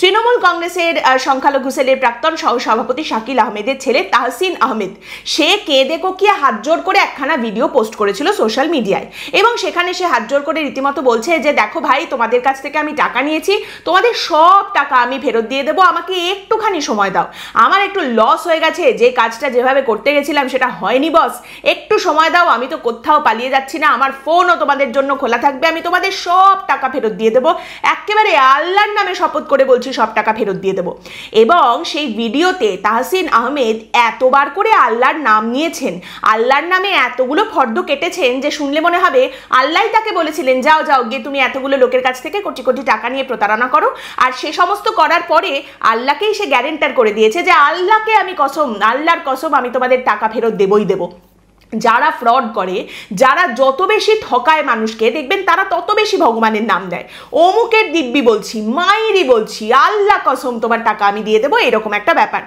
তৃণমূল কংগ্রেসের সংখ্যালঘু সেলের প্রাক্তন সহসভাপতি শাকিল আহমেদের ছেলে তাহসিন আহমেদ সে কেঁদে কোকিয়ে হাত জোড় করে একখানা ভিডিও পোস্ট করেছিল সোশ্যাল মিডিয়ায়, এবং সেখানে সে হাত জোড় করে রীতিমতো বলছে যে দেখো ভাই, তোমাদের কাছ থেকে আমি টাকা নিয়েছি, তোমাদের সব টাকা আমি ফেরত দিয়ে দেবো, আমাকে একটুখানি সময় দাও, আমার একটু লস হয়ে গেছে, যে কাজটা যেভাবে করতে গেছিলাম সেটা হয়নি বস, একটু সময় দাও, আমি তো কোথাও পালিয়ে যাচ্ছি না, আমার ফোনও তোমাদের জন্য খোলা থাকবে, আমি তোমাদের সব টাকা ফেরত দিয়ে দেবো, একেবারে আল্লাহর নামে শপথ করে বলছি সব টাকা ফেরত দিয়ে দেবো। এবং সেই ভিডিওতে তাহসিন আহমেদ এতবার করে আল্লাহর নাম নিয়েছেন, আল্লাহর নামে এতগুলো ফর্দ কেটেছেন যে শুনলে মনে হবে আল্লাহই তাকে বলেছিলেন যাও যাও গিয়ে তুমি এতগুলো লোকের কাছ থেকে কোটি কোটি টাকা নিয়ে প্রতারণা করো। আর সে সমস্ত করার পরে আল্লাহকেই সে গ্যারেন্টার করে দিয়েছে যে আল্লাহকে আমি কসম, আল্লাহর কসম, আমি তোমাদের টাকা ফেরত দেবই দেবো। যারা ফ্রড করে, যারা যত বেশি ঠকায় মানুষকে, দেখবেন তারা তত বেশি ভগবানের নাম দেয়, অমুকের দিব্যি বলছি, মায়েরই বলছি, আল্লাহ কসম তোমার টাকা আমি দিয়ে দেবো, এরকম একটা ব্যাপার।